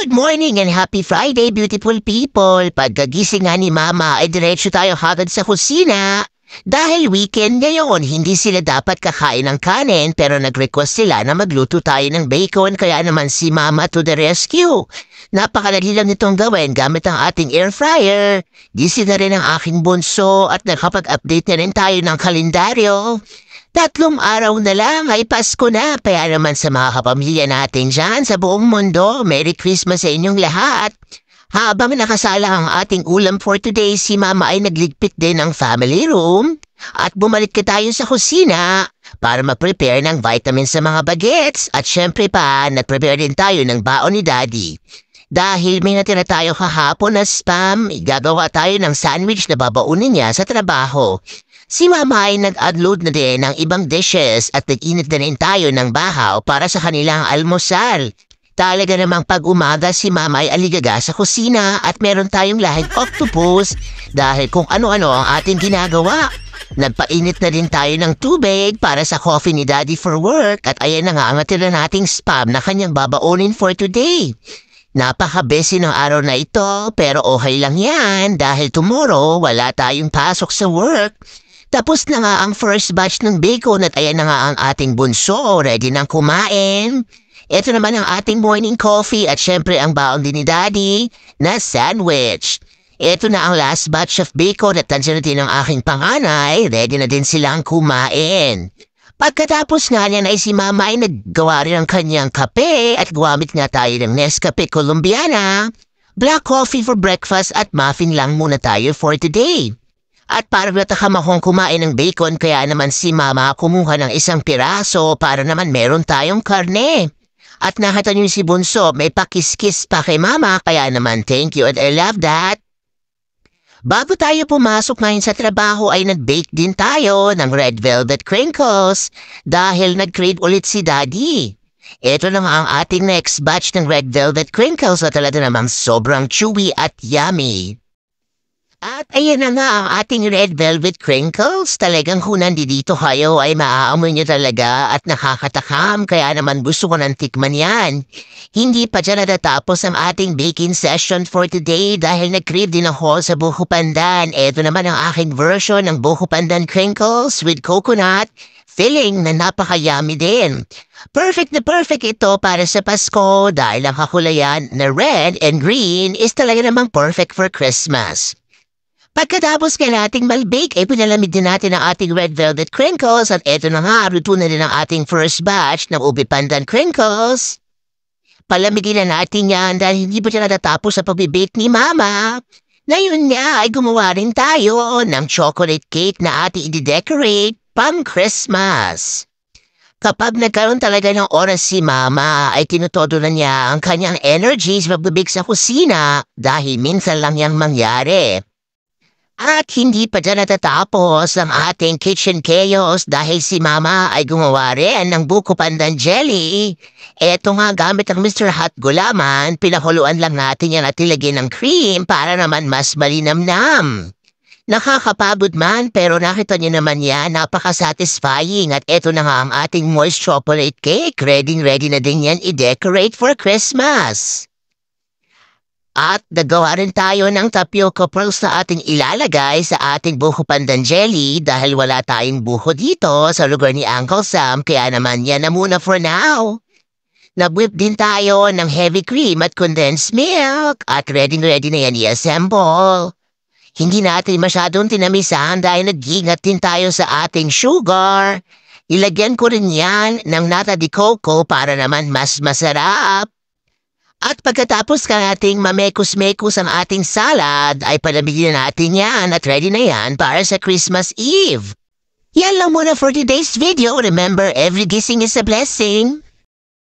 Good morning and happy Friday, beautiful people! Pagkagising nga ni Mama ay diretso tayo agad sa kusina. Dahil weekend ngayon, hindi sila dapat kakain ng kanin pero nag-request sila na magluto tayo ng bacon kaya naman si Mama to the rescue. Napakadali lang nitong gawin gamit ang ating air fryer. Gising na rin ang aking bunso at nakapag-update na rin tayo ng kalendaryo. 3 araw na lang ay Pasko na, kaya naman sa mga kapamilya natin dyan sa buong mundo, Merry Christmas sa inyong lahat. Habang nakasala ang ating ulam for today, si Mama ay nagligpit din ng family room at bumalik ka tayo sa kusina para mag-prepare ng vitamins sa mga bagets at syempre pa, nag-prepare din tayo ng baon ni Daddy. Dahil may natira tayo kahapon na spam, gagawa tayo ng sandwich na babaunin niya sa trabaho. Si Mama ay nag-upload na din ng ibang dishes at nag-init na rin tayo ng bahaw para sa kanilang almusal. Talaga namang pag-umaga si Mama ay aligaga sa kusina at meron tayong lahing octopus dahil kung ano-ano ang ating ginagawa. Nagpainit na din tayo ng tubig para sa coffee ni Daddy for work at ayan na nga ang natira nating spam na kanyang babaunin for today. Napaka-busy ng araw na ito pero okay lang yan dahil tomorrow wala tayong pasok sa work. Tapos na nga ang first batch ng bacon at ayan na nga ang ating bunso, ready nang kumain. Ito naman ang ating morning coffee at syempre ang baon din ni Daddy na sandwich. Ito na ang last batch of bacon at nandiyan na din ang aking panganay, ready na din silang kumain. Pagkatapos nga niyan ay si Mama ay naggawa rin ang kanyang kape at gumamit nga tayo ng Nescafe Colombiana. Black coffee for breakfast at muffin lang muna tayo for today. At para natakam akong kumain ng bacon kaya naman si Mama kumuha ng isang piraso para naman meron tayong karne. At nakita niyo si Bunso may pakis-kis pa kay Mama kaya naman thank you and I love that. Bago tayo pumasok ngayon sa trabaho ay nag-bake din tayo ng red velvet crinkles dahil nag-crave ulit si Daddy. Ito na nga ang ating next batch ng red velvet crinkles at talaga namang sobrang chewy at yummy. At ayan na nga ang ating red velvet crinkles. Talagang kung nandito kayo ay maaamoy nyo talaga at nakakatakam kaya naman gusto ko nang tikman yan. Hindi pa dyan natatapos ang ating baking session for today dahil nag-crave din ako sa buko pandan. Ito naman ang aking version ng buko pandan crinkles with coconut filling na napaka-yummy din. Perfect na perfect ito para sa Pasko dahil ang kakulayan na red and green is talaga namang perfect for Christmas. Pagkatapos ka nating malbake, ay pinalamig din natin ang ating red velvet crinkles at eto na nga, luto na din ang ating first batch ng ubi pandan crinkles. Palamigin na natin yan dahil hindi pa siya natatapos sa pagbibake ni Mama. Ngayon nga ay gumawa rin tayo ng chocolate cake na ating i-decorate pang Christmas. Kapag nagkaroon talaga ng oras si Mama, ay tinutodo na niya ang kanyang energy sa pagbibake sa kusina dahil minsan lang yang mangyari. At hindi pa dyan natatapos ang ating kitchen chaos dahil si Mama ay gumawa rin ng buko pandan jelly. Eto nga gamit ang Mr. Hot Gulaman, pinakuluan lang natin yan at ilagay ng cream para naman mas malinamnam. Nakakapagod man pero nakita niyo naman yan, napaka-satisfying at eto na nga ang ating moist chocolate cake. Ready na din yan i-decorate for Christmas. At nagawa rin tayo ng tapioca pearls na ating ilalagay sa ating buko pandan jelly dahil wala tayong buko dito sa lugar ni Uncle Sam kaya naman yan na muna for now. Nag-whip din tayo ng heavy cream at condensed milk at ready na yan i-assemble. Hindi natin masyadong tinamisan dahil nag-ingat din tayo sa ating sugar. Ilagyan ko rin yan ng nata de coco para naman mas masarap. At pagkatapos ka nating mamekos-mekos ang ating salad, ay palamigin natin yan at ready na yan para sa Christmas Eve. Yan lang muna for today's video. Remember, every gising is a blessing.